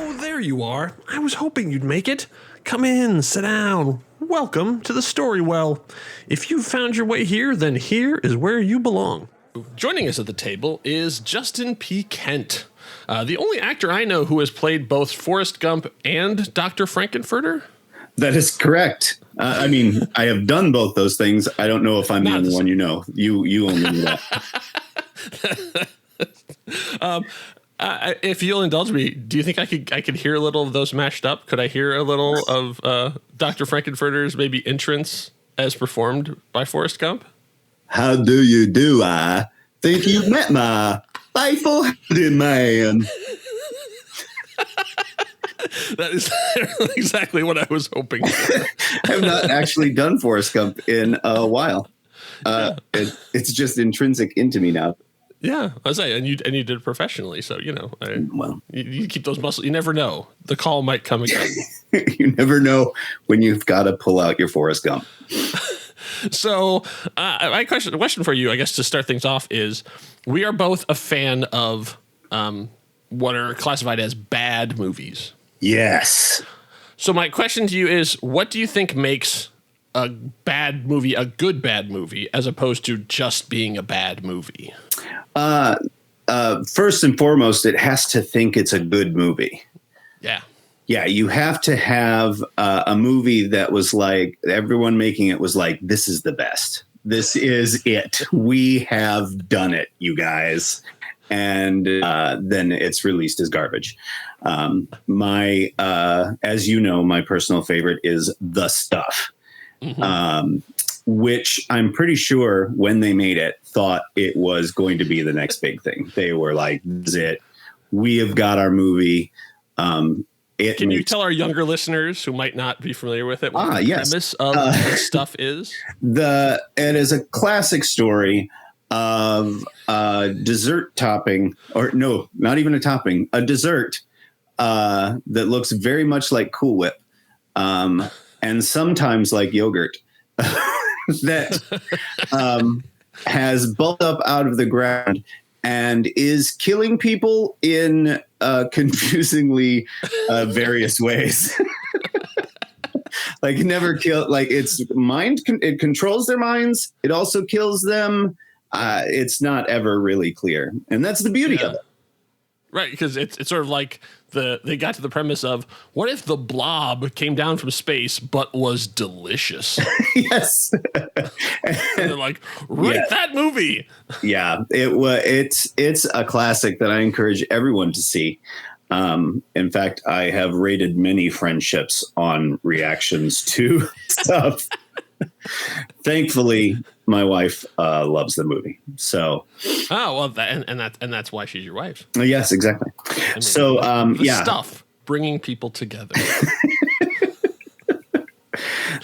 Oh, there you are. I was hoping you'd make it. Come in, sit down. Welcome to the Story Well. If you've found your way here, then here is where you belong. Joining us at the table is Justin P. Kent, the only actor I know who has played both Forrest Gump and Dr. Frankenfurter. That is correct. I mean, I have done both those things. I don't know if I'm the only one you know. You only know that. If you'll indulge me, do you think I could hear a little of those mashed up? Could I hear a little of Dr. Frankenfurter's maybe entrance as performed by Forrest Gump? How do you do? I think you've met my faithful man. That is exactly what I was hoping for. I have not actually done Forrest Gump in a while. It's just intrinsic into me now. Yeah, I was saying, and you did it professionally, so you keep those muscles. You never know; the call might come again. You never know when you've got to pull out your Forrest Gump. So, my question for you, I guess, to start things off is: we are both a fan of what are classified as bad movies. Yes. So, my question to you is: what do you think makes a bad movie a good bad movie, as opposed to just being a bad movie? First and foremost, it has to think it's a good movie. Yeah. Yeah, you have to have a movie that was like, everyone making it was like, this is the best. This is it. We have done it, you guys. And then it's released as garbage. As you know, my personal favorite is The Stuff. Mm-hmm. Which I'm pretty sure when they made it thought it was going to be the next big thing. They were like, this is it. We have got our movie. Can you tell our younger listeners who might not be familiar with it what the premise of The Stuff is? It is a classic story of dessert topping, or no, not even a topping, a dessert that looks very much like Cool Whip and sometimes like yogurt. That has bulked up out of the ground and is killing people in confusingly various ways. Like never kill. Like it's mind. It controls their minds. It also kills them. It's not ever really clear, and that's the beauty of it. Right, because it's sort of like they got to the premise of what if the blob came down from space but was delicious? Yes, and they're like, write that movie. Yeah, it's a classic that I encourage everyone to see. In fact, I have rated many friendships on reactions to stuff. Thankfully, my wife loves the movie. So, and that's why she's your wife. Yes, exactly. I mean, so, Stuff bringing people together.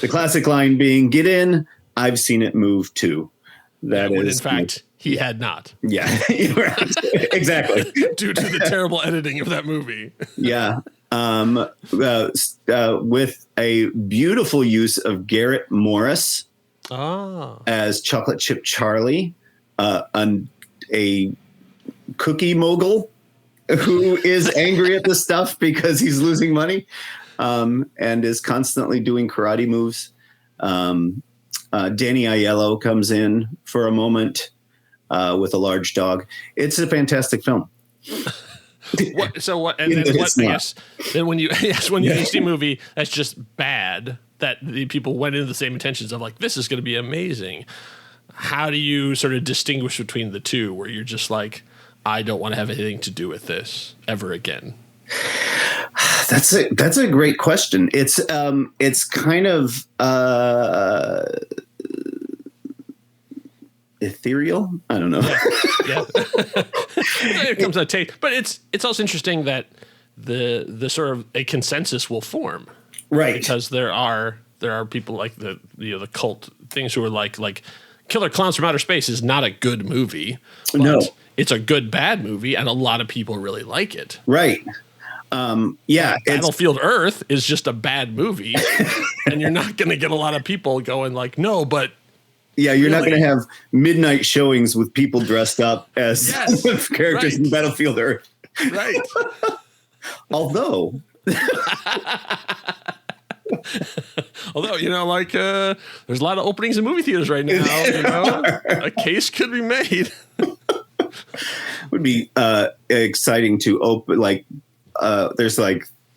The classic line being, "Get in. I've seen it move too." That is, in fact, he had not. Yeah, exactly. Due to the terrible editing of that movie. Yeah. With a beautiful use of Garrett Morris as Chocolate Chip Charlie, a cookie mogul who is angry at the stuff because he's losing money and is constantly doing karate moves. Danny Aiello comes in for a moment with a large dog. It's a fantastic film. Then when you see a movie that's just bad, that the people went into the same intentions of like, this is going to be amazing. How do you sort of distinguish between the two where you're just like, I don't want to have anything to do with this ever again? That's a great question. It's kind of ethereal. I don't know. Yeah. It comes to taste, but it's also interesting that the sort of a consensus will form, right? Because there are people like the cult things who are like Killer Clowns from Outer Space is not a good movie, but no, it's a good bad movie, and a lot of people really like it. Right. Battlefield Earth is just a bad movie, and you're not going to get a lot of people going like, no, but. Yeah, you're not going to have midnight showings with people dressed up as characters in Battlefield Earth. Right. Although, there's a lot of openings in movie theaters right now. A case could be made. would be exciting to open, there's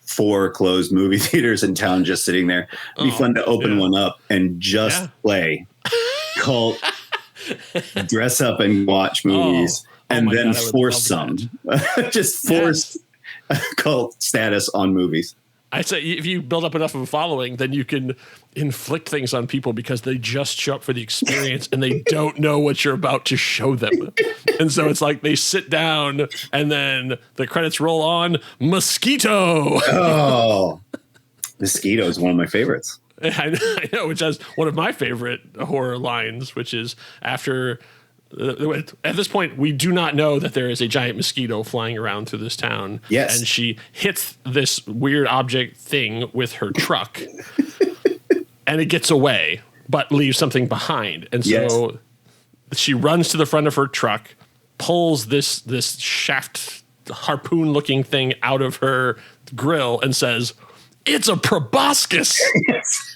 4 closed movie theaters in town just sitting there. It'd be fun to open one up and just play cult, dress up and watch movies, and then force some. Just force cult status on movies. I say if you build up enough of a following, then you can inflict things on people because they just show up for the experience and they don't know what you're about to show them. And so it's like they sit down and then the credits roll on. Mosquito. Oh, Mosquito is one of my favorites. I know, which has one of my favorite horror lines, which is after... At this point, we do not know that there is a giant mosquito flying around through this town. Yes. And she hits this weird object thing with her truck and it gets away, but leaves something behind. And so she runs to the front of her truck, pulls this shaft harpoon looking thing out of her grill and says, "It's a proboscis." Yes.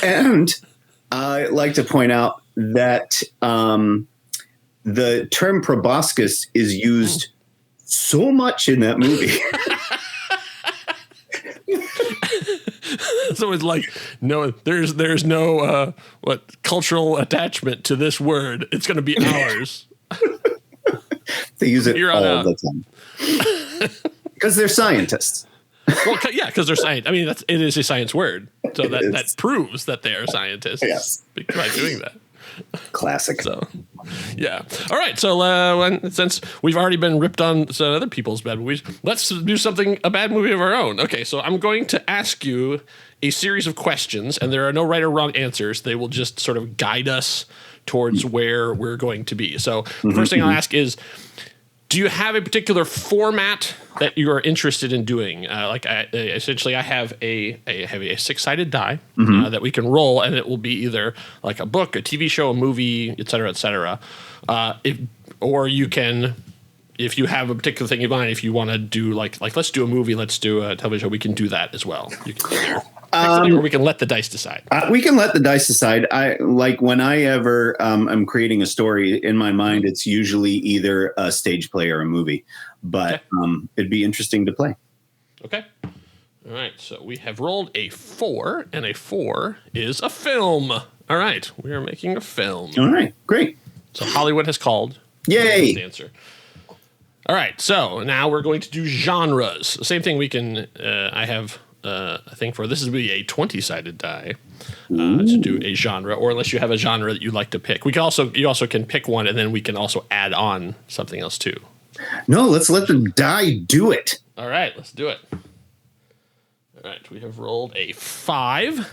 And I like to point out that the term proboscis is used so much in that movie. So it's like, no, there's no cultural attachment to this word. It's going to be ours. They use it all the time because they're scientists. Well, yeah, because they're science. I mean, it is a science word, so that proves that they are scientists by doing that. Classic. So, yeah. All right. So, since we've already been ripped on other people's bad movies, let's do a bad movie of our own. Okay. So, I'm going to ask you a series of questions, and there are no right or wrong answers. They will just sort of guide us towards where we're going to be. So, the first thing I'll ask is, do you have a particular format that you are interested in doing? Essentially, I have a 6-sided die that we can roll, and it will be either like a book, a TV show, a movie, et cetera, et cetera. Or you can, if you have a particular thing in mind, if you want to do like let's do a movie, let's do a television show, we can do that as well. You can or we can let the dice decide. We can let the dice decide. When I ever I'm creating a story in my mind, it's usually either a stage play or a movie, but it'd be interesting to play. Okay. All right. So we have rolled a 4, and a 4 is a film. All right. We are making a film. All right. Great. So Hollywood has called. Yay. The answer. All right. So now we're going to do genres. The same thing we can, I have... I think this would be a 20-sided die to do a genre, or unless you have a genre that you'd like to pick. You also can pick one, and then we can also add on something else too. No, let's let the die do it. All right, let's do it. All right, we have rolled a 5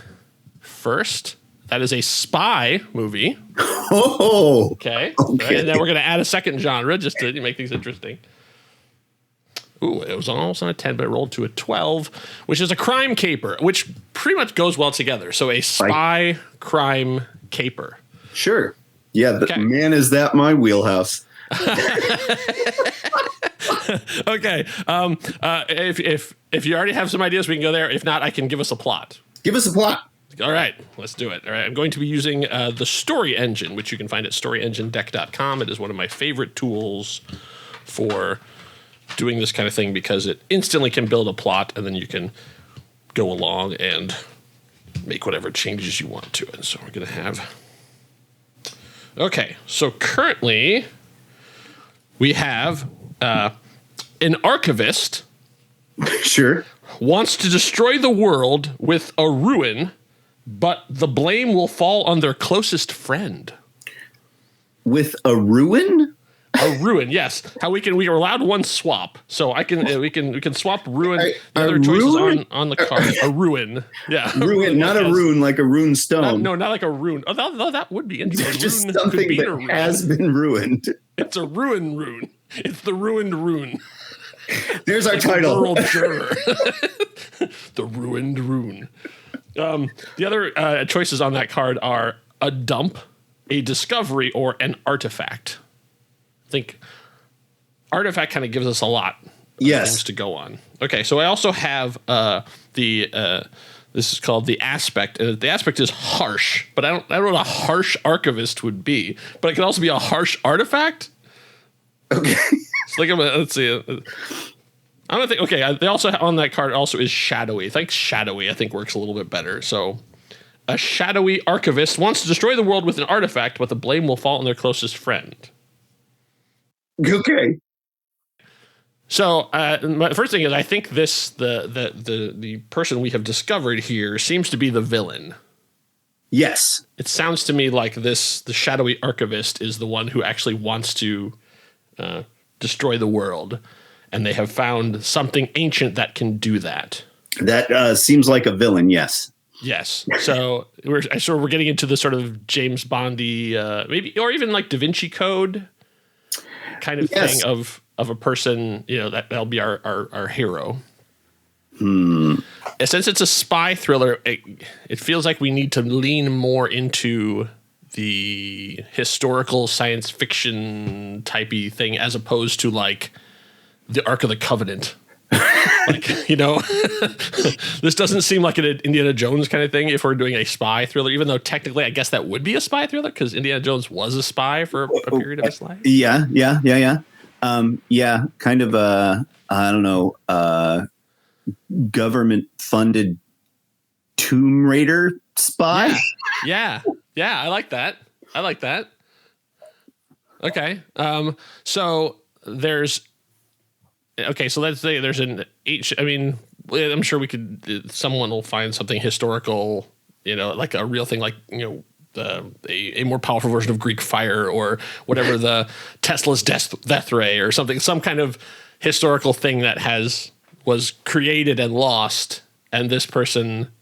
first. That is a spy movie. Oh, okay. Right, and then we're going to add a second genre just to make things interesting. Ooh, it was almost on a 10, but it rolled to a 12, which is a crime caper, which pretty much goes well together. So a spy crime caper. Sure. Yeah, man, is that my wheelhouse. Okay. If you already have some ideas, we can go there. If not, I can give us a plot. Give us a plot. All right, let's do it. All right, I'm going to be using the Story Engine, which you can find at storyenginedeck.com. It is one of my favorite tools for doing this kind of thing because it instantly can build a plot, and then you can go along and make whatever changes you want to it. And so we're going to have... Okay, so currently we have an archivist sure wants to destroy the world with a Rune, but the blame will fall on their closest friend. With a Rune? A Rune, yes. How we are allowed one swap, so we can swap Rune. The other choices on the card. A Rune, yeah. Rune, not a rune like a rune stone. Not like a rune. Oh, that would be interesting. Just something that has been ruined. It's a rune. It's the ruined Rune. There's our title. The ruined Rune. The other choices on that card are a dump, a discovery, or an artifact. I think artifact kind of gives us a lot of things to go on. Okay, so I also have this is called the aspect, and the aspect is harsh, but I don't know what a harsh archivist would be, but it can also be a harsh artifact. Okay. So let's see. I don't think. Okay, they also on that card also is shadowy. I think shadowy works a little bit better. So a shadowy archivist wants to destroy the world with an artifact, but the blame will fall on their closest friend. Okay. So my first thing is I think the person we have discovered here seems to be the villain. Yes. It sounds to me like the shadowy archivist is the one who actually wants to destroy the world, and they have found something ancient that can do that. That seems like a villain. Yes. Yes. So we're getting into the sort of James Bondy, maybe, or even like Da Vinci Code kind of thing of a person, that'll be our hero. And since it's a spy thriller, it feels like we need to lean more into the historical science fiction typey thing as opposed to like the Ark of the Covenant. This doesn't seem like an Indiana Jones kind of thing if we're doing a spy thriller, even though technically I guess that would be a spy thriller because Indiana Jones was a spy for a period of his life. Yeah. Kind of I don't know, government funded Tomb Raider spy. Yeah. I like that. Okay. So let's say there's an H. I mean, I'm sure someone will find something historical, like a real thing, like, a more powerful version of Greek fire or whatever, the Tesla's death ray or something, some kind of historical thing that was created and lost, and this person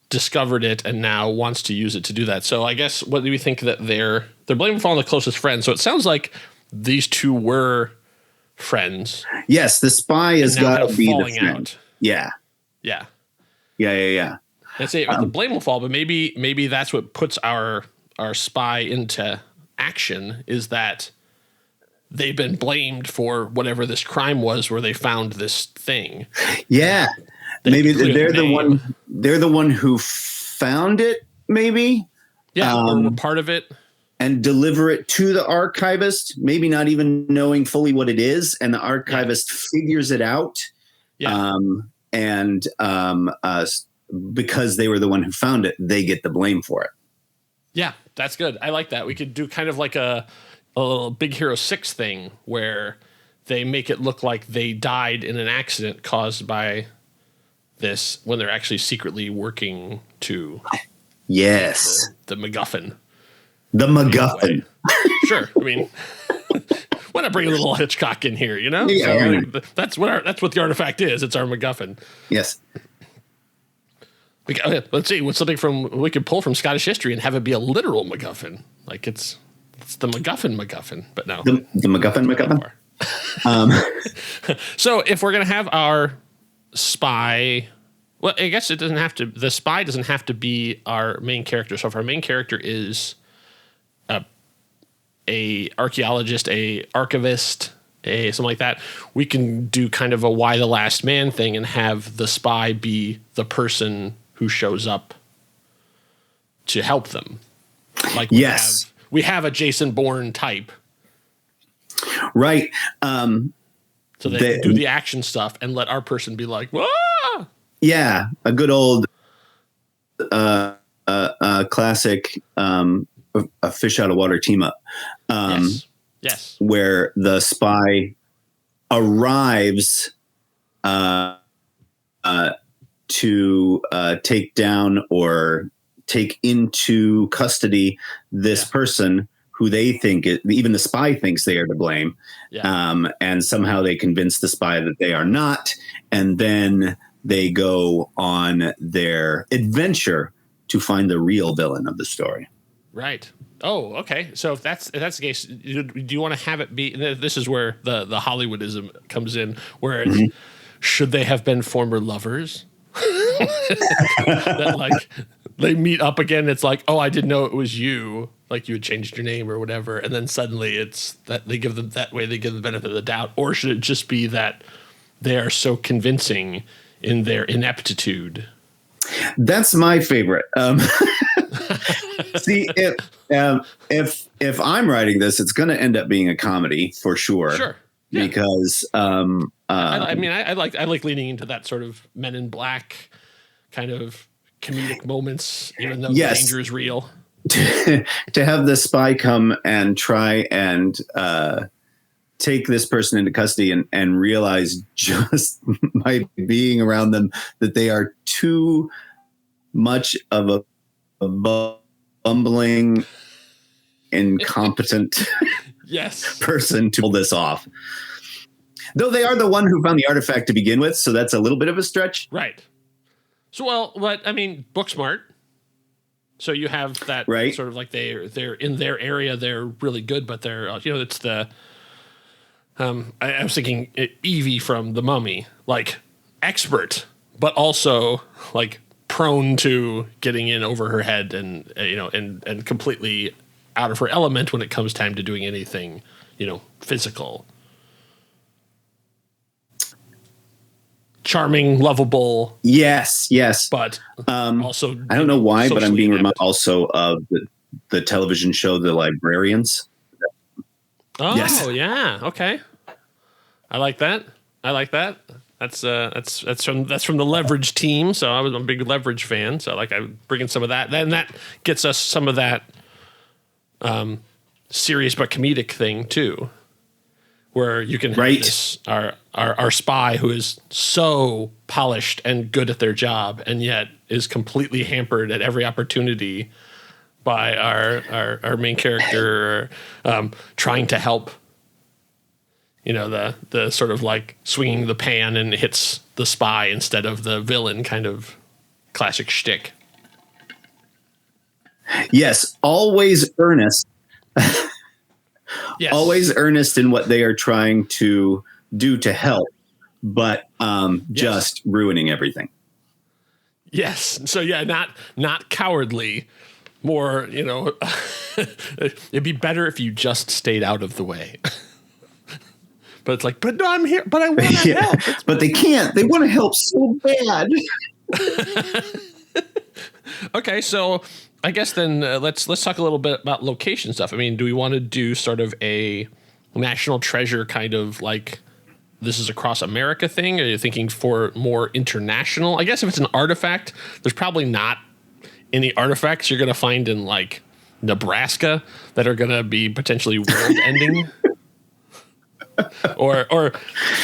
discovered it and now wants to use it to do that. So I guess, what do we think that they're blaming for on the closest friend? So it sounds like these two were friends. Yes, the spy has got to be the friend. Out. Yeah. Let's say the blame will fall, but maybe that's what puts our spy into action, is that they've been blamed for whatever this crime was where they found this thing. Yeah. Maybe they're the one who found it, maybe. Yeah, or were part of it. And deliver it to the archivist, maybe not even knowing fully what it is, and the archivist figures it out. Yeah. Because they were the one who found it, they get the blame for it. Yeah, that's good. I like that. We could do kind of like a little Big Hero 6 thing where they make it look like they died in an accident caused by this when they're actually secretly working to the MacGuffin. The MacGuffin. Sure. I mean, why not bring a little Hitchcock in here, Yeah, so that's what the artifact is. It's our MacGuffin. Yes. Let's see. What's something we could pull from Scottish history and have it be a literal MacGuffin? Like it's the MacGuffin, but no. The MacGuffin. So if we're gonna have our spy, well, I guess the spy doesn't have to be our main character. So if our main character is a archaeologist, a archivist, something like that, we can do kind of a why the last man thing and have the spy be the person who shows up to help them. Like we have a Jason Bourne type. Right. So they do the action stuff and let our person be like, "Whoa!" Yeah, a good old classic a fish out of water team up. Yes. Where the spy arrives to take down or take into custody this person who they think even the spy thinks they are to blame. Yeah. And somehow they convince the spy that they are not. And then they go on their adventure to find the real villain of the story. Right. Oh, okay. So if that's the case, do you want to have it be? This is where the Hollywoodism comes in, where it's, should they have been former lovers? That like they meet up again. It's like, oh, I didn't know it was you. like you had changed your name or whatever, and then suddenly it's that they give them that way, they give them the benefit of the doubt? Or should it just be that they are so convincing in their ineptitude? That's my favorite. See, if I'm writing this, it's going to end up being a comedy for sure. Sure. Yeah. Because I mean, I like leaning into that sort of Men in Black kind of comedic moments, even though the danger is real. To have the spy come and try and take this person into custody and realize just by being around them that they are too much of a bumbling, incompetent person to pull this off. Though they are the one who found the artifact to begin with, so that's a little bit of a stretch. Right. So, well, but I mean, book smart. So you have that sort of like they're in their area, they're really good, but they're, it's the, I was thinking Evie from The Mummy, like expert, but also like prone to getting in over her head and, and completely out of her element when it comes time to doing anything, physical. Charming, lovable. Yes. But also, I don't know why, but I'm being reminded also of the television show, The Librarians. Oh, yeah. Okay. I like that. That's from the Leverage team. So I'm a big Leverage fan. So I'm bringing some of that. Then that gets us some of that serious but comedic thing too, where you can have this, our spy who is so polished and good at their job and yet is completely hampered at every opportunity by our main character trying to help, the sort of like swinging the pan and hits the spy instead of the villain kind of classic shtick. Yes, always earnest. Yes. Always earnest in what they are trying to do to help, but just ruining everything. Yes. So not cowardly. More, it'd be better if you just stayed out of the way. But it's like, but no, I'm here, but I want to help. But they can't. They want to help so bad. Okay, so I guess then let's talk a little bit about location stuff. I mean, do we want to do sort of a national treasure kind of like this is across America thing? Are you thinking for more international? I guess if it's an artifact, there's probably not any artifacts you're going to find in like Nebraska that are going to be potentially world ending. or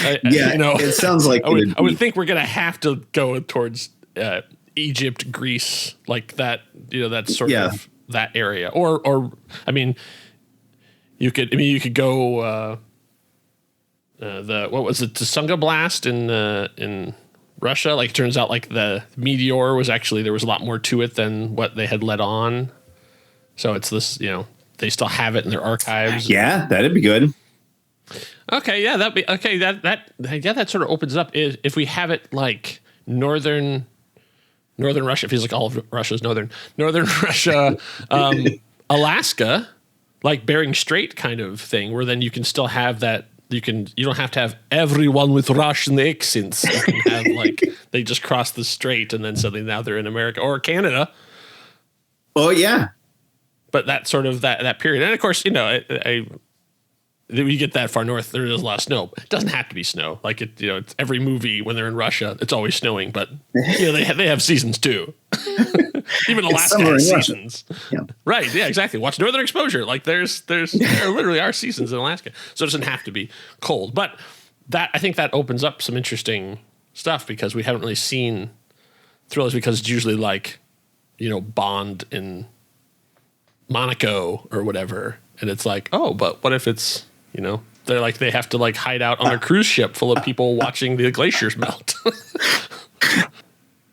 it sounds like I would think we're going to have to go towards Egypt, Greece, like that, that's sort of that area. Or I mean, you could go what was it, Tsunga Blast in Russia? Like, it turns out like the meteor was actually, there was a lot more to it than what they had let on. So it's this, they still have it in their archives. Yeah, that'd be good. Okay, yeah, that'd be okay. That sort of opens up if we have it like northern Russia. It feels like all of Russia's northern Russia, Alaska, like Bering Strait kind of thing, where then you can still have that. You don't have to have everyone with Russian accents. You can have like they just cross the strait and then suddenly now they're in America or Canada. Oh yeah, but that sort of that period, and of course when you get that far north, there is a lot of snow. It doesn't have to be snow. Like it's every movie when they're in Russia, it's always snowing. But they have seasons too. Even Alaska has seasons. Yeah. Right? Yeah, exactly. Watch Northern Exposure. Like there literally are seasons in Alaska, so it doesn't have to be cold. But I think that opens up some interesting stuff because we haven't really seen thrillers because it's usually like Bond in Monaco or whatever, and it's like, oh, but what if it's they're like they have to like hide out on a cruise ship full of people watching the glaciers melt.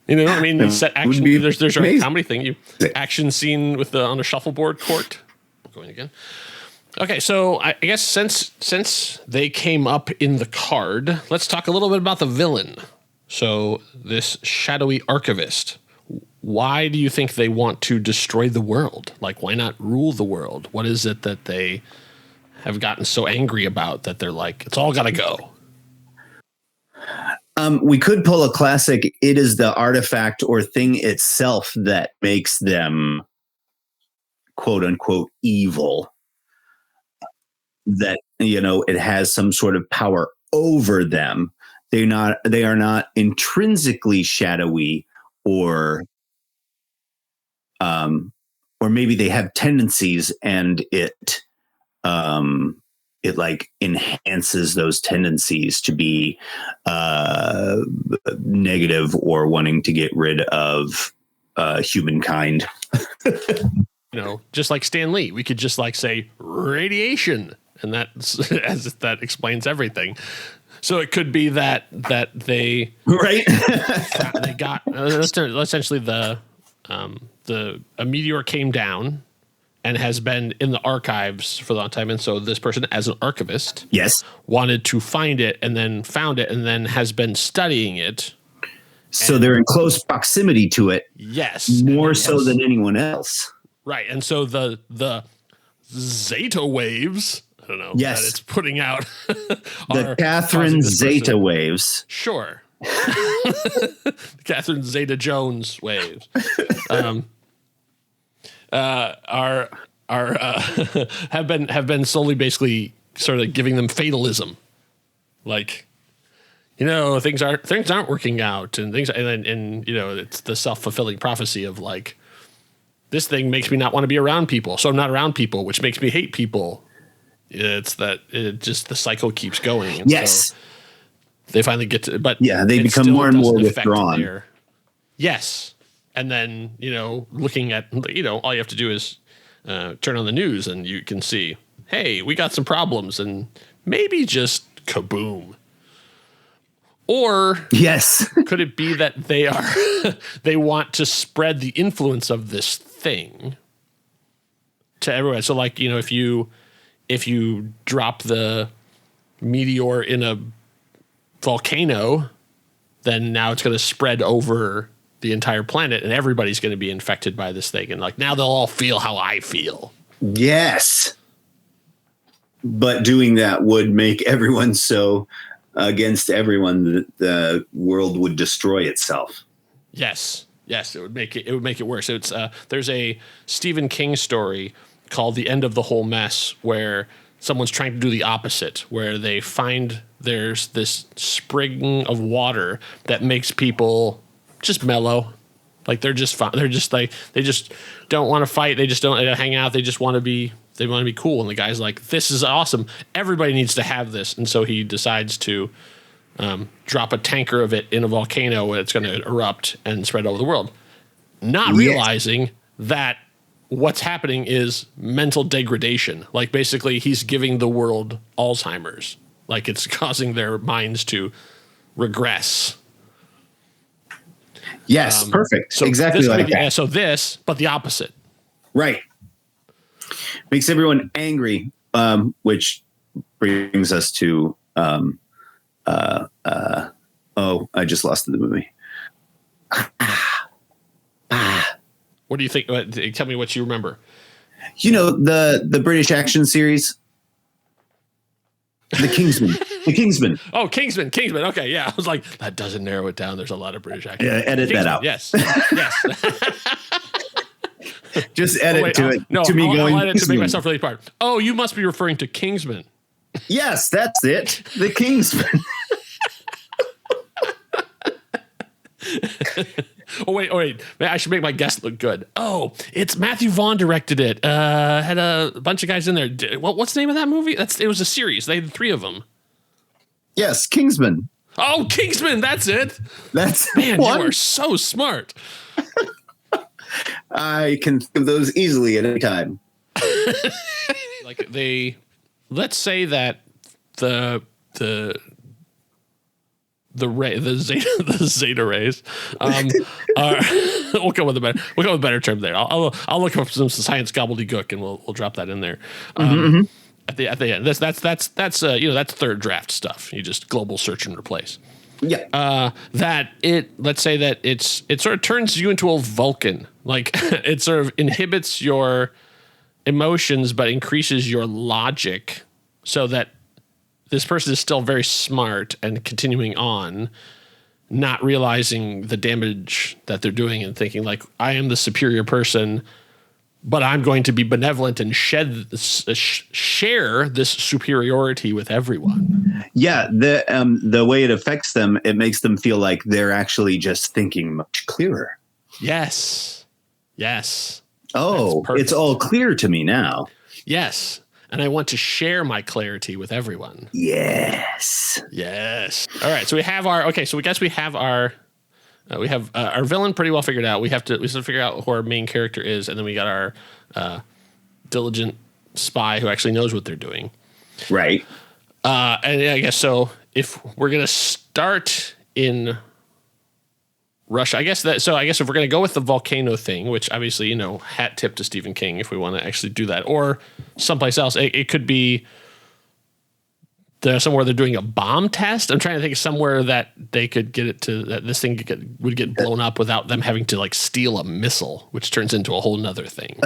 I mean, set action. There's a comedy thing. Action scene with on a shuffleboard court. Going again. Okay, so I guess since they came up in the card, let's talk a little bit about the villain. So this shadowy archivist. why do you think they want to destroy the world? Like, why not rule the world? What is it that they have gotten so angry about that they're like, it's all got to go? We could pull a classic. It is the artifact or thing itself that makes them quote unquote evil. That, it has some sort of power over them. They are not intrinsically shadowy or maybe they have tendencies and it like enhances those tendencies to be negative or wanting to get rid of humankind. Just like Stan Lee, we could just like say radiation, and that explains everything. So it could be that they they got essentially a meteor came down and has been in the archives for a long time. And so this person, as an archivist, wanted to find it and then found it and then has been studying it. So they're in close proximity to it. Yes. More so than anyone else. Right. And so the zeta waves, I don't know, that it's putting out the Catherine Zeta waves. Sure. Catherine Zeta Jones waves. Are have been slowly basically sort of giving them fatalism, like things aren't working out and it's the self-fulfilling prophecy of like, this thing makes me not want to be around people, so I'm not around people, which makes me hate people. It's that the cycle keeps going. And so they finally get to, but they become more and more withdrawn. Yes. And then, looking at, all you have to do is turn on the news and you can see, hey, we got some problems, and maybe just kaboom. Or could it be that they want to spread the influence of this thing to everyone? So like, if you drop the meteor in a volcano, then now it's going to spread over the entire planet and everybody's going to be infected by this thing. And like, now they'll all feel how I feel. Yes. But doing that would make everyone so against everyone that the world would destroy itself. Yes. It would make it worse. It's there's a Stephen King story called The End of the Whole Mess, where someone's trying to do the opposite, where they find there's this spring of water that makes people just mellow. Like they're just fine. They're just like, they just don't want to fight. They just don't hang out. They just want to be cool. And the guy's like, this is awesome. Everybody needs to have this. And so he decides to drop a tanker of it in a volcano and it's going to erupt and spread over the world. Not realizing that what's happening is mental degradation. Like basically he's giving the world Alzheimer's. Like it's causing their minds to regress. Yes, perfect. So exactly like that. So but the opposite. Right. Makes everyone angry, which brings us to, I just lost the movie. What do you think? Tell me what you remember. The British action series, The Kingsman. The Kingsman. Oh, Kingsman. Okay, yeah. I was like, that doesn't narrow it down. There's a lot of British actors. Yeah, edit Kingsman, that out. Yes. Just edit to it. No, to me I'll going edit to make myself really part. Oh, you must be referring to Kingsman. Yes, that's it. The Kingsman. Oh wait! I should make my guest look good. Oh, it's Matthew Vaughn directed it. Had a bunch of guys in there. What's the name of that movie? It was a series. They had 3 of them. Yes, Kingsman. Oh, Kingsman. That's it. Man. You are so smart. I can think of those easily at any time. Like let's say that the zeta rays are we'll go with a better term there. I'll look up some science gobbledygook and we'll drop that in there at the end. That's third draft stuff. You just global search and replace. that let's say that it sort of turns you into a Vulcan. Like it sort of inhibits your emotions, but increases your logic so that this person is still very smart and continuing on, not realizing the damage that they're doing and thinking like, I am the superior person, but I'm going to be benevolent and share this superiority with everyone. Yeah, the way it affects them, it makes them feel like they're actually just thinking much clearer. Yes. Oh, it's all clear to me now. Yes. And I want to share my clarity with everyone. Yes. All right. So we have our our villain pretty well figured out. We have to figure out who our main character is, and then we got our diligent spy who actually knows what they're doing. Right. And I guess so. If we're gonna start in Russia, I guess if we're gonna go with the volcano thing, which obviously hat tip to Stephen King if we want to actually do that, or someplace else. It could be somewhere they're doing a bomb test. I'm trying to think of somewhere that they could get it to that this thing would get blown up without them having to like steal a missile, which turns into a whole nother thing.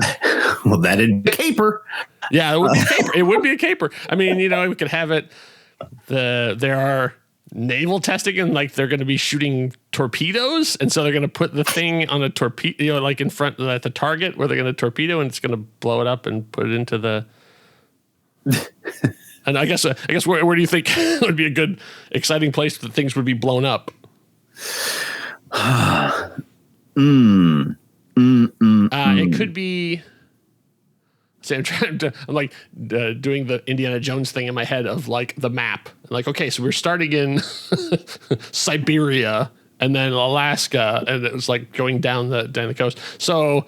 Well, that'd be a caper. Yeah, it would be a caper. It would be a caper. I mean, we could have it. There are naval testing and like they're going to be shooting torpedoes, and so they're going to put the thing on a torpedo, like in front at the target where they're going to torpedo, and it's going to blow it up and put it into the. And I guess where do you think would be a good, exciting place that things would be blown up? It could be. See, I'm like doing the Indiana Jones thing in my head of like the map. Like, okay, so we're starting in Siberia and then Alaska, and it was like going down the coast. So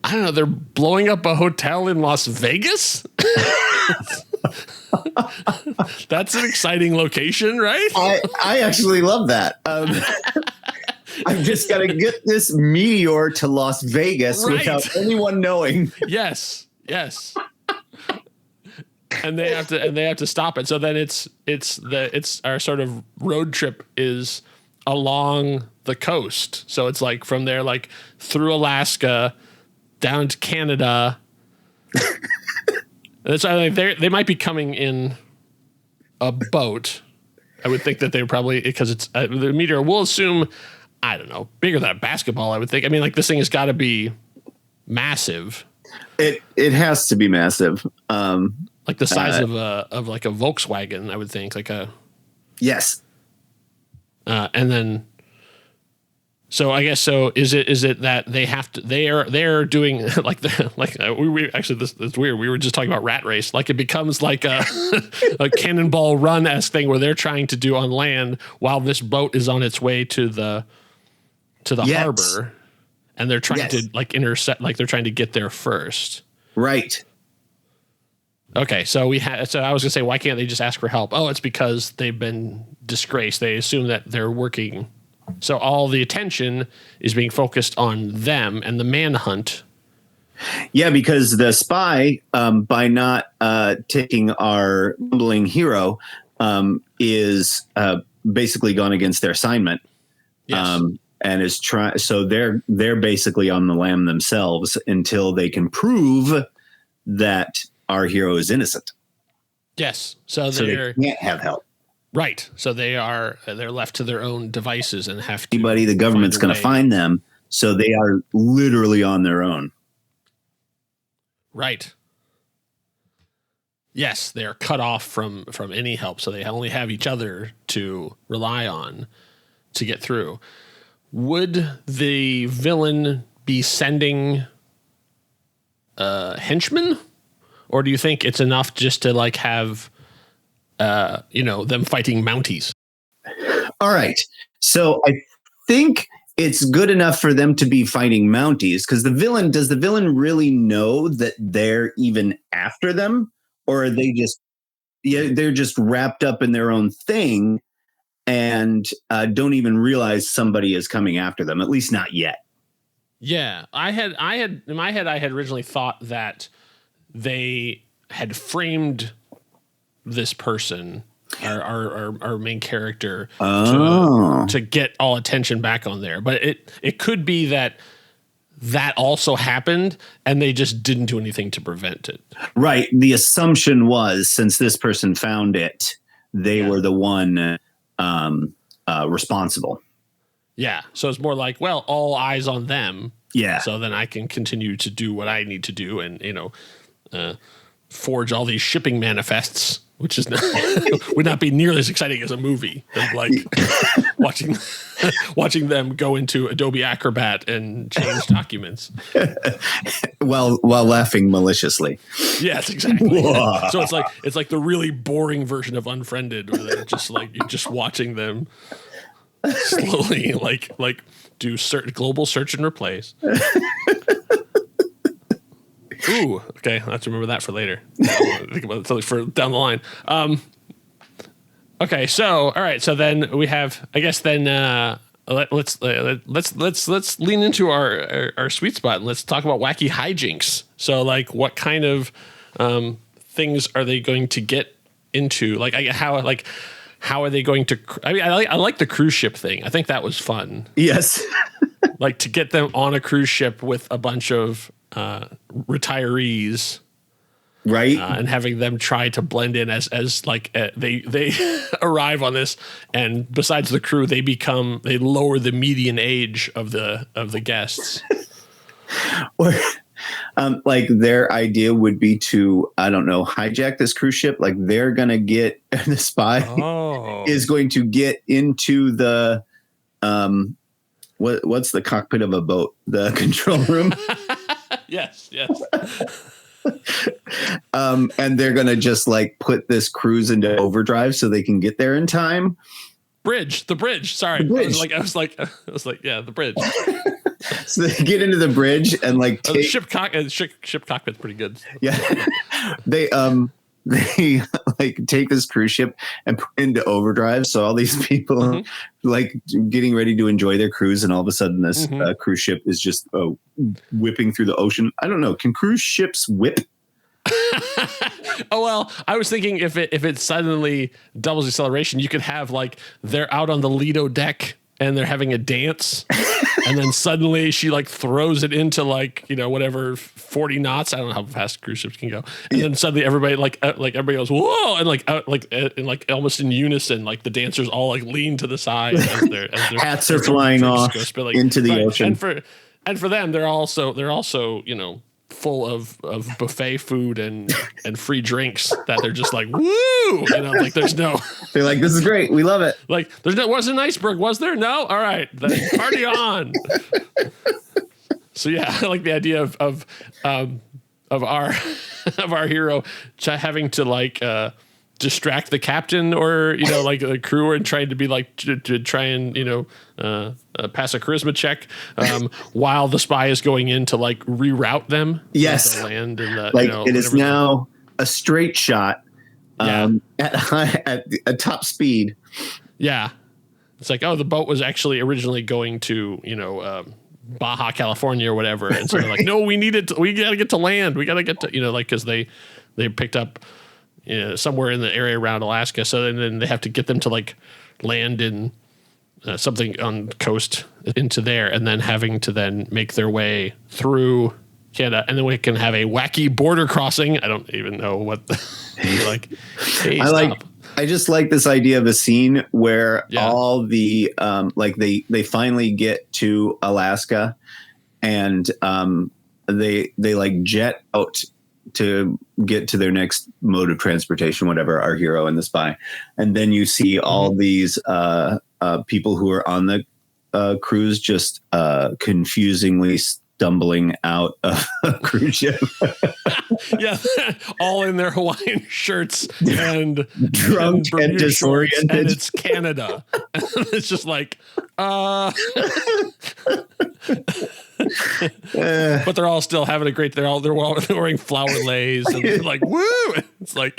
I don't know. They're blowing up a hotel in Las Vegas. That's an exciting location, right? I actually love that. I've just got to get this meteor to Las Vegas without anyone knowing. Yes. And they have to stop it. So then it's our sort of road trip is along the coast. So it's like from there, like through Alaska down to Canada. And so they might be coming in a boat. I would think that they probably, because it's the meteor. We'll assume, I don't know, bigger than a basketball. I would think. I mean, like this thing has got to be massive. It has to be massive. Like the size of like a Volkswagen. I would think like a. Yes. And then. So I guess is it that they have to they're doing we actually this is weird. We were just talking about Rat Race. Like it becomes like a Cannonball Run-esque thing where they're trying to do on land while this boat is on its way to the harbor, and they're trying to like intercept, like they're trying to get there first. Right. Okay, so I was gonna say, why can't they just ask for help? Oh, it's because they've been disgraced. They assume that they're working. So all the attention is being focused on them and the manhunt. Yeah, because the spy, by not taking our bumbling hero, is basically gone against their assignment. Yes. And is trying. So they're basically on the lam themselves until they can prove that our hero is innocent. Yes. So they can't have help. Right. So they're left to their own devices and have to. The government's going to find them. So they are literally on their own. Right. Yes, they are cut off from any help. So they only have each other to rely on to get through. Would the villain be sending henchmen? Or do you think it's enough just to like have them fighting Mounties? All right. So I think it's good enough for them to be fighting Mounties, because does the villain really know that they're even after them? Or are they they're just wrapped up in their own thing and don't even realize somebody is coming after them, at least not yet. Yeah. I had in my head, I had originally thought that they had framed this person our main character Oh. to get all attention back on there. But it could be that also happened and they just didn't do anything to prevent it. Right. The assumption was, since this person found it, they were the one responsible. Yeah. So it's more like, well, all eyes on them. Yeah. So then I can continue to do what I need to do and, forge all these shipping manifests, which is would not be nearly as exciting as a movie. Than like watching them go into Adobe Acrobat and change documents. while laughing maliciously. Yes, exactly. So it's like the really boring version of Unfriended, where they're just like you're just watching them slowly like do global search and replace. Ooh, okay. I'll have to remember that for later. Think about it for down the line. Okay, so all right, so then we have, I guess, then let's lean into our sweet spot and let's talk about wacky hijinks. So, like, what kind of things are they going to get into? Like, how are they going to? I mean, I like the cruise ship thing. I think that was fun. Yes. Like to get them on a cruise ship with a bunch of retirees, right, and having them try to blend in as they arrive on this, and besides the crew, they lower the median age of the guests. Or like their idea would be to, I don't know, hijack this cruise ship. Like they're gonna get the spy is going to get into the what's the cockpit of a boat, the control room. Yes. And they're gonna just like put this cruise into overdrive so they can get there in time. The bridge. Sorry, the bridge. I was like, yeah, the bridge. So they get into the bridge and like ship cockpit's pretty good. Yeah, they like take this cruise ship and put it into overdrive. So all these people are like getting ready to enjoy their cruise, and all of a sudden this cruise ship is just whipping through the ocean. I don't know. Can cruise ships whip? Oh, well, I was thinking if it suddenly doubles acceleration, you could have like they're out on the Lido deck and they're having a dance, and then suddenly she like throws it into like, whatever 40 knots. I don't know how fast cruise ships can go, and then suddenly everybody like everybody goes whoa, and like almost in unison, like the dancers all like lean to the side as their hats are flying off into the ocean. And for them, they're also full of buffet food and free drinks that they're just like, woo, like there's no. They're like, this is great, we love it. Like wasn't an iceberg, was there? No, all right, then party on. So yeah, I like the idea of our hero having to like distract the captain or like the crew, and trying to be like to try and pass a charisma check while the spy is going in to like reroute them. Yes, to land and it is now a straight shot at a top speed. Yeah, it's like, oh, the boat was actually originally going to Baja California or whatever, and so they're like, no, we gotta get to land, we gotta get to because they picked up somewhere in the area around Alaska, so then they have to get them to like land in something on the coast into there, and then having to then make their way through Canada, and then we can have a wacky border crossing. I don't even know what like. Hey, I just like this idea of a scene where all the they finally get to Alaska, and they like jet out to get to their next mode of transportation, whatever, our hero and the spy. And then you see all these people who are on the cruise just confusingly stumbling out of a cruise ship. Yeah, all in their Hawaiian shirts and drunk and disoriented. And it's Canada. It's just like, but they're all still having a great. They're wearing flower lays and they're like, woo! It's like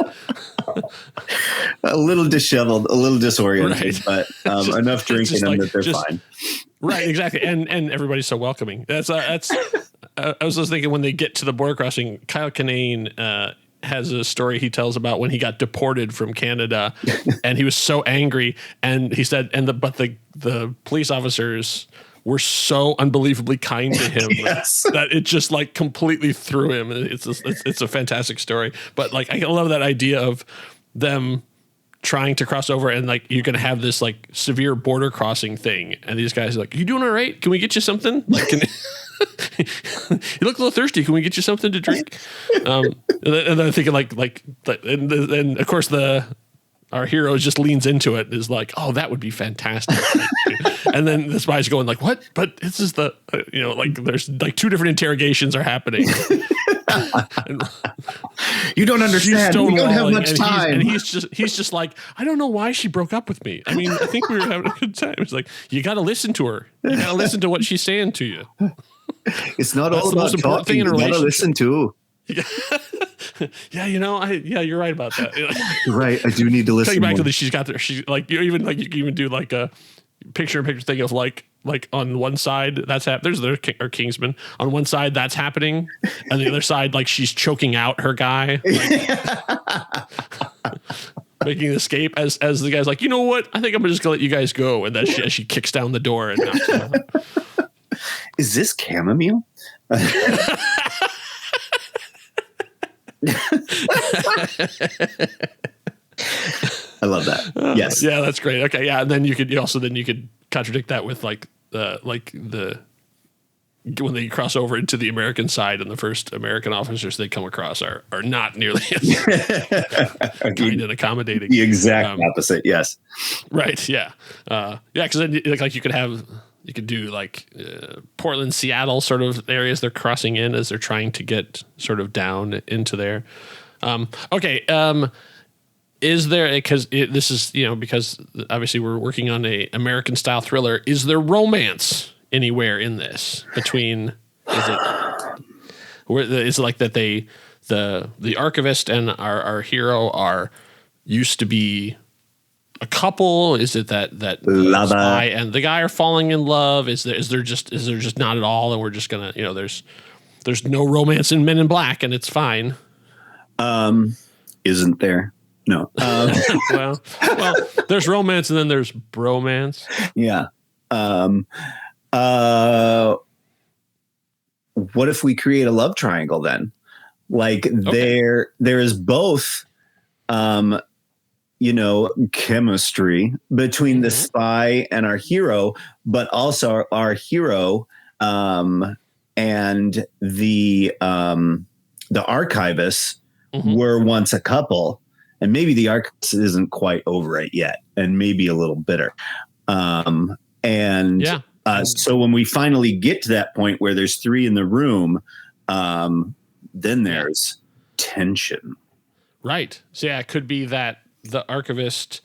a little disheveled, a little disoriented, but enough drinking them that they're fine. Right, exactly, and everybody's so welcoming. That's. I was just thinking when they get to the border crossing, Kyle Kinane has a story he tells about when he got deported from Canada, and he was so angry, and he said, but the police officers were so unbelievably kind to him that it just like completely threw him. It's a fantastic story, but like I love that idea of them trying to cross over, and like you're gonna have this like severe border crossing thing, and these guys are like, "You doing all right? Can we get you something? Like, you look a little thirsty. Can we get you something to drink?" And then I'm thinking and of course our hero just leans into it, is like, "Oh, that would be fantastic." And then the spy's going like, "What? But this is the like there's like two different interrogations are happening." You don't understand. We don't have much time. And he's just like, "I don't know why she broke up with me. I mean, I think we were having a good time." It's like, you got to listen to her. You got to listen to what she's saying to you. It's not all about talking. Thing in a relationship. You got to listen to. Yeah, you're right about that. Right, I do need to listen. Taking back to the, she's like you can even do like a picture-in-picture thing of like on one side that's there's our Kingsman on one side that's happening, and the other side like she's choking out her guy, making an escape as the guy's like, "You know what? I think I'm just gonna let you guys go," and then she kicks down the door and knocks him out. Is this chamomile? I love that. Yes. Yeah, that's great. Okay. Yeah. And then you could contradict that with when they cross over into the American side, and the first American officers they come across are not nearly as kind and accommodating. The exact opposite. Yes. Right. Yeah. Yeah. Cause then like you could do like Portland, Seattle sort of areas they're crossing in as they're trying to get sort of down into there. Okay. Is there, because this is, because obviously we're working on a American style thriller. Is there romance anywhere in this between, is it like that the archivist and our hero used to be a couple? Is it that the spy and the guy are falling in love? Is there just not at all? And we're just gonna, there's no romance in Men in Black, and it's fine. Isn't there? No. Well, there's romance and then there's bromance. Yeah. What if we create a love triangle then? Like there is both, chemistry between the spy and our hero, but also our hero, and the archivist were once a couple. And maybe the archivist isn't quite over it yet, and maybe a little bitter. So when we finally get to that point where there's three in the room, then there's tension. Right. So yeah, it could be that the archivist,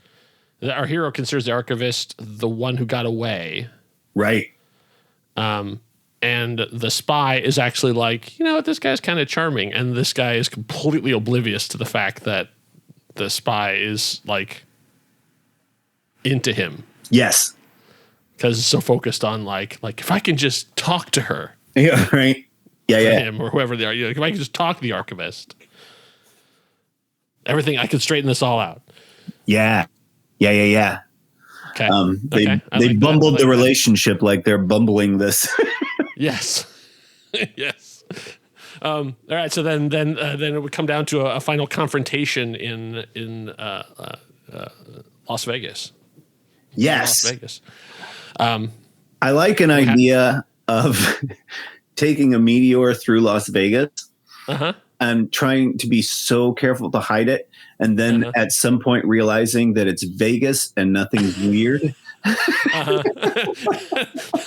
our hero considers the archivist the one who got away. Right. And the spy is actually like, this guy's kind of charming. And this guy is completely oblivious to the fact that the spy is like into him. Yes. Because it's so focused on like if I can just talk to her. Yeah. Right. Yeah. Him or whoever they are. If I can just talk to the archivist, everything, I can straighten this all out. Yeah. Okay. They bumbled the relationship like they're bumbling this. Yes. Yes. All right. So then it would come down to a final confrontation in Las Vegas. Yes. Las Vegas. I like an idea of taking a meteor through Las Vegas and trying to be so careful to hide it. And then at some point realizing that it's Vegas and nothing's weird. That's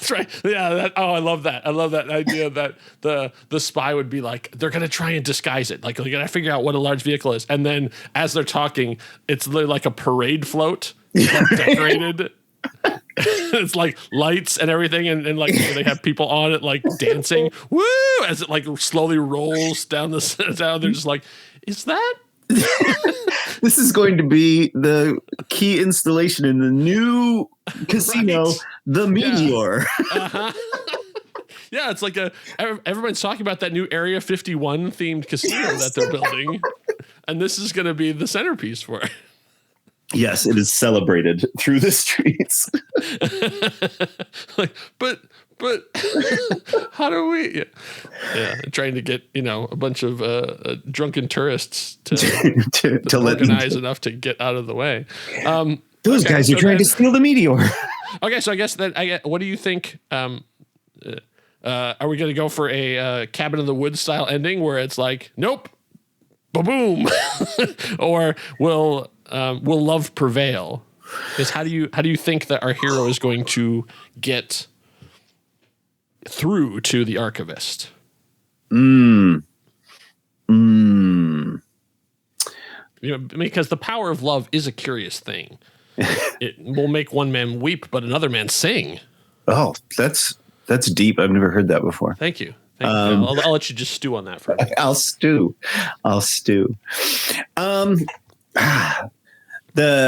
right. Yeah. I love that. I love that idea that the spy would be like, they're going to try and disguise it. Like, they got to figure out what a large vehicle is. And then as they're talking, it's like a parade float decorated. It's like lights and everything. And like they have people on it, like dancing. Woo! As it like slowly rolls down they're just like, is that? This is going to be the key installation in the new casino, the Meteor. Yeah, it's like everyone's talking about that new Area 51 themed casino that they're building, and this is going to be the centerpiece for it. Yes, it is celebrated through the streets. but how do we? Yeah, trying to get a bunch of drunken tourists to organize enough to get out of the way. Those guys are trying to steal the meteor. Okay, so I guess what do you think? Are we going to go for a Cabin in the Woods style ending where it's like, nope, boom, or will love prevail? Because how do you think that our hero is going to get through to the archivist? Because the power of love is a curious thing. It will make one man weep, but another man sing. Oh, that's deep. I've never heard that before. Thank you. I'll let you just stew on that for a minute. I'll stew. Do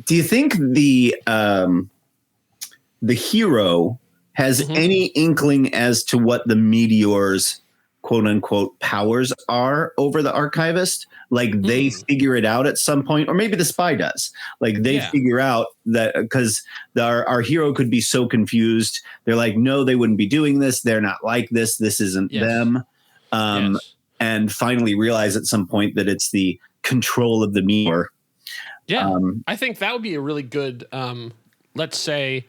you think the hero has any inkling as to what the meteor's quote unquote powers are over the archivist? Like they figure it out at some point, or maybe the spy does. Like they figure out that because our hero could be so confused. They're like, no, they wouldn't be doing this. They're not like this. This isn't them. And finally realize at some point that it's the control of the meteor. Yeah, I think that would be a really good, let's say,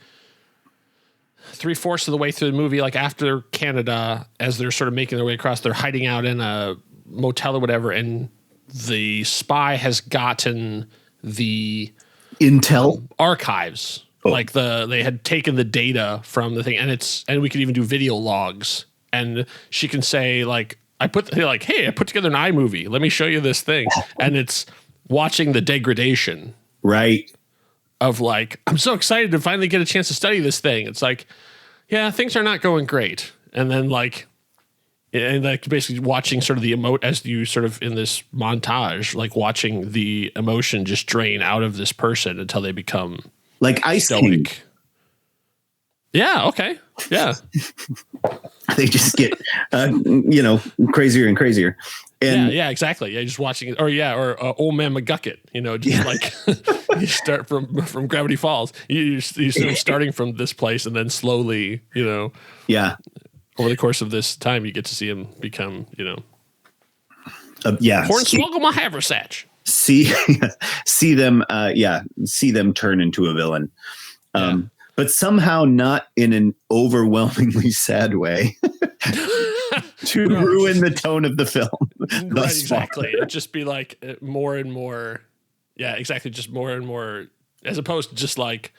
3/4 of the way through the movie, like after Canada, as they're sort of making their way across, they're hiding out in a motel or whatever, and the spy has gotten the intel archives. Like they had taken the data from the thing, and we could even do video logs, and she can say like, hey, I put together an iMovie. Let me show you this thing. And it's watching the degradation. Right. Of like, I'm so excited to finally get a chance to study this thing. It's like, yeah, things are not going great. And then basically watching sort of the as you sort of in this montage, like watching the emotion just drain out of this person until they become like Ice King. Yeah. Okay. Yeah. They just get, crazier and crazier. And yeah, exactly. Yeah, just watching it, or Old Man McGucket. Like you start from Gravity Falls. You sort of starting from this place, and then slowly, over the course of this time, you get to see him become, Hornswoggle my haversack. See them turn into a villain. But somehow not in an overwhelmingly sad way to ruin the tone of the film. Right, exactly. It'd just be like more and more. Yeah, exactly. Just more and more, as opposed to just like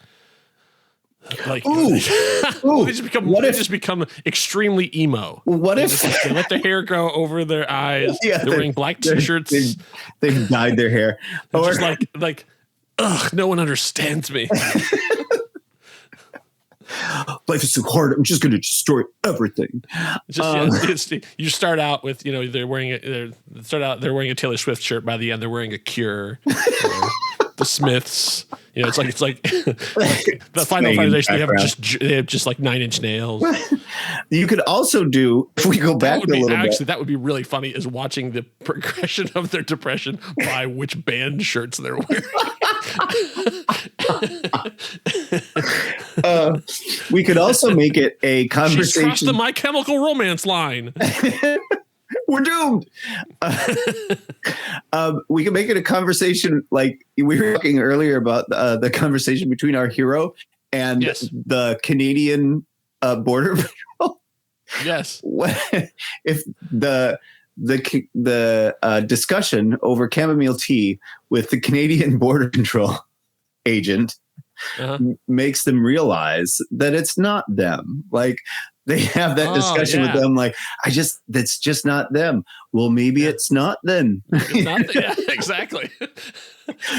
they just become extremely emo. What if they let their hair grow over their eyes? Yeah, they're wearing black t-shirts. They've dyed their hair. Or just like, ugh, no one understands me. Life is so hard. I'm just going to destroy everything. You start out with they're wearing a Taylor Swift shirt. By the end, they're wearing a Cure, the Smiths. It's like the Final Fantasy. They have just like 9 Inch Nails. You could also do, if we go back a little bit. That would be really funny, is watching the progression of their depression by which band shirts they're wearing. We could also make it a conversation. She's crossed the My Chemical Romance line. We're doomed. We can make it a conversation like we were talking earlier about the conversation between our hero and the Canadian Border Patrol. Yes. If the discussion over chamomile tea with the Canadian Border Control agent makes them realize that it's not them. Like they have that discussion with them. Like, that's just not them. Well, maybe it's not then. It's not yeah, exactly.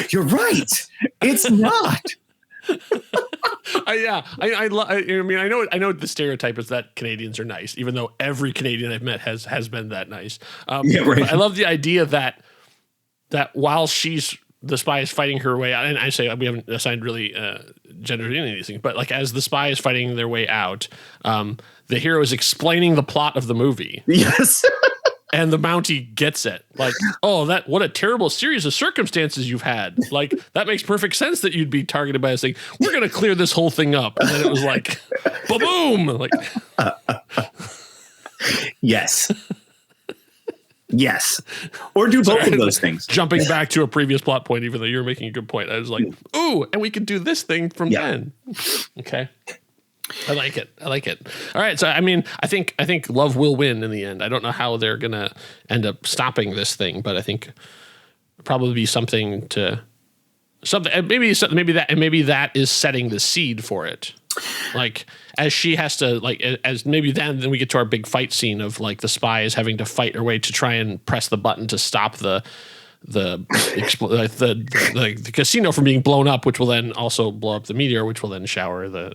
You're right. It's not. I know the stereotype is that Canadians are nice, even though every Canadian I've met has been that nice. Right. I love the idea that while she's the spy is fighting her way out, and I say we haven't assigned really gender to any of these things, but like as the spy is fighting their way out, the hero is explaining the plot of the movie. Yes. And the Mountie gets it. Like, oh, what a terrible series of circumstances you've had. Like, that makes perfect sense that you'd be targeted by this thing. We're going to clear this whole thing up. And then it was like, boom. Like, yes. Yes. Or do both of those things. Jumping back to a previous plot point, even though you're making a good point. I was like, ooh, and we could do this thing from then. Okay. I like it. All right. So, I mean, I think love will win in the end. I don't know how they're going to end up stopping this thing, but I think probably be something. Maybe that is setting the seed for it. Like, as she has to, like, as maybe then we get to our big fight scene of like the spy is having to fight her way to try and press the button to stop the casino from being blown up, which will then also blow up the meteor, which will then shower the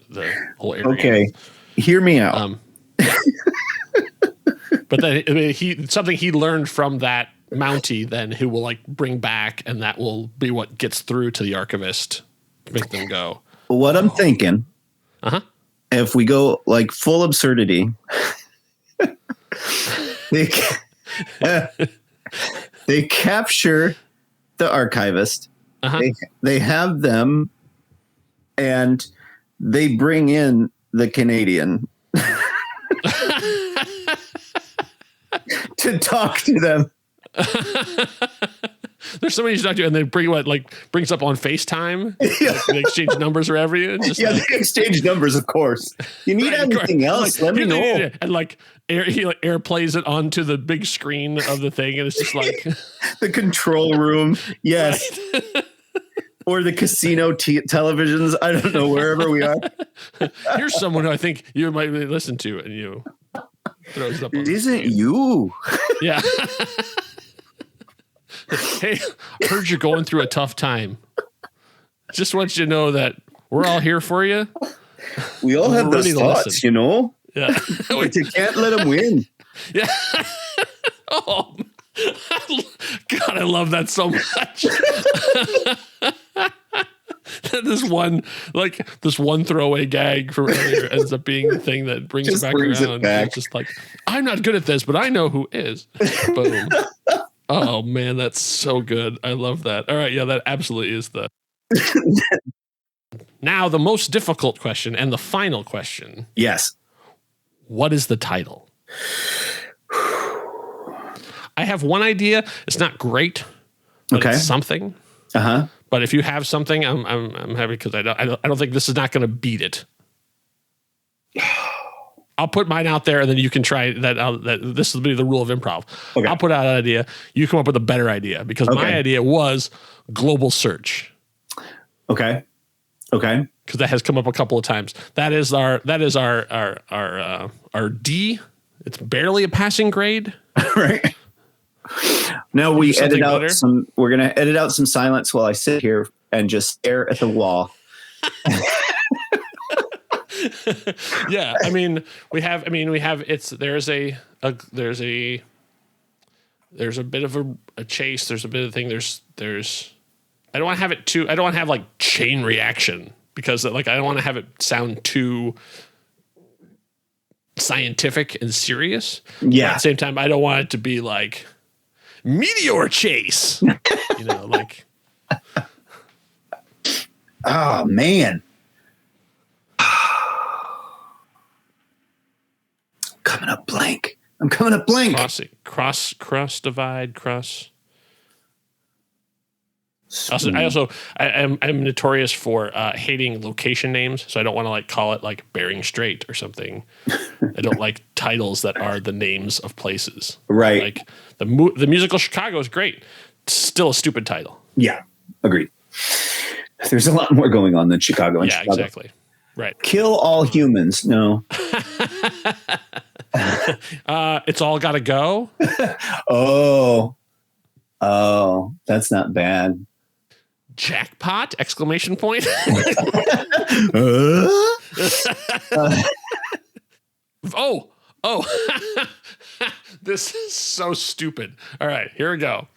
whole area. Okay, hear me out. But then something he learned from that Mountie, then who will like bring back, and that will be what gets through to the archivist to make them go. What I'm thinking, if we go like full absurdity, they capture the archivist. They have them, and they bring in the Canadian to talk to them. There's somebody to talk to, and they brings up on FaceTime. Yeah. They exchange numbers or everything. They exchange numbers, of course. You need anything else? Let me know. And like he airplays it onto the big screen of the thing, and it's just like the control room. Yes. Right. Or the casino televisions. I don't know, wherever we are. Here's someone who I think you might really listen to, and you throws up. It isn't you. Yeah. Hey, I heard you're going through a tough time. Just want you to know that we're all here for you. We all have those thoughts, you know? Yeah. But you can't let them win. Yeah. Oh, God, I love that so much. This one throwaway gag from earlier ends up being the thing that brings it back around. It's just like, I'm not good at this, but I know who is. Boom. Oh man, that's so good. I love that. All right, yeah, that absolutely is the. Now the most difficult question and the final question. Yes. What is the title? I have one idea. It's not great, but it's something. But if you have something, I'm happy because I don't think this is not going to beat it. I'll put mine out there, and then you can try that. This will be the rule of improv. Okay. I'll put out an idea. You come up with a better idea because my idea was global search. Okay. Because that has come up a couple of times. That is our D. It's barely a passing grade. Right. Now we're going to edit out some silence while I sit here and just stare at the wall. Yeah, we have there's a bit of a chase, there's a bit of thing, there's I don't want to have like chain reaction because like I don't want to have it sound too scientific and serious. Yeah. But at the same time, I don't want it to be like meteor chase. Like oh man. I'm coming up blank. Cross divide, cross. I'm notorious for hating location names, so I don't want to like call it like Bering Strait or something. I don't like titles that are the names of places. Right. Like the musical Chicago is great. It's still a stupid title. Yeah, agreed. There's a lot more going on than Chicago. Yeah, Chicago. Exactly. Right. Kill all humans. No. It's all gotta go. Oh, that's not bad. Jackpot! Exclamation point. Oh. This is so stupid. All right, here we go.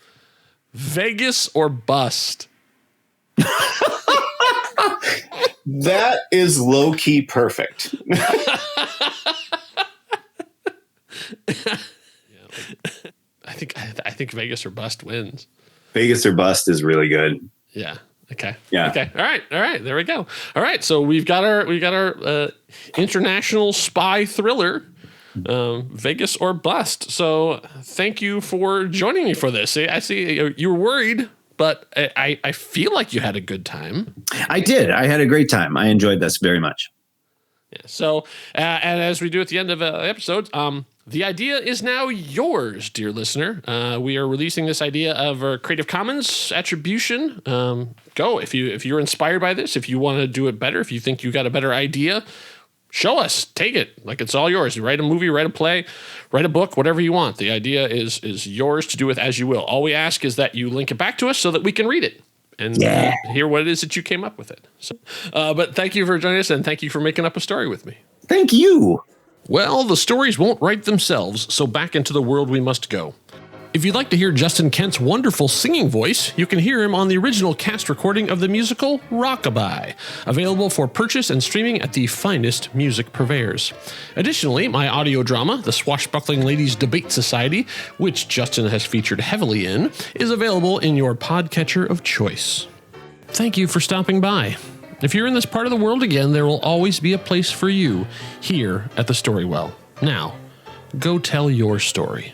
Vegas or bust. That is low key perfect. I think Vegas or bust wins. Vegas or bust is really good. Yeah. Okay. Yeah. Okay. All right. There we go. All right. So we've got our international spy thriller, Vegas or bust. So thank you for joining me for this. I see you were worried, but I feel like you had a good time. I did. I had a great time. I enjoyed this very much. Yeah. So, and as we do at the end of episodes, the idea is now yours, dear listener. We are releasing this idea of our Creative Commons attribution. Go if you're inspired by this, if you want to do it better, if you think you got a better idea, show us, take it. Like, it's all yours. You write a movie, write a play, write a book, whatever you want. The idea is yours to do with as you will. All we ask is that you link it back to us so that we can read it and hear what it is that you came up with it. So, but thank you for joining us, and thank you for making up a story with me. Thank you. Well, the stories won't write themselves, so back into the world we must go. If you'd like to hear Justin Kent's wonderful singing voice, you can hear him on the original cast recording of the musical Rockabye, available for purchase and streaming at the finest music purveyors. Additionally, my audio drama, The Swashbuckling Ladies Debate Society, which Justin has featured heavily in, is available in your podcatcher of choice. Thank you for stopping by. If you're in this part of the world again, there will always be a place for you here at the Storywell. Now, go tell your story.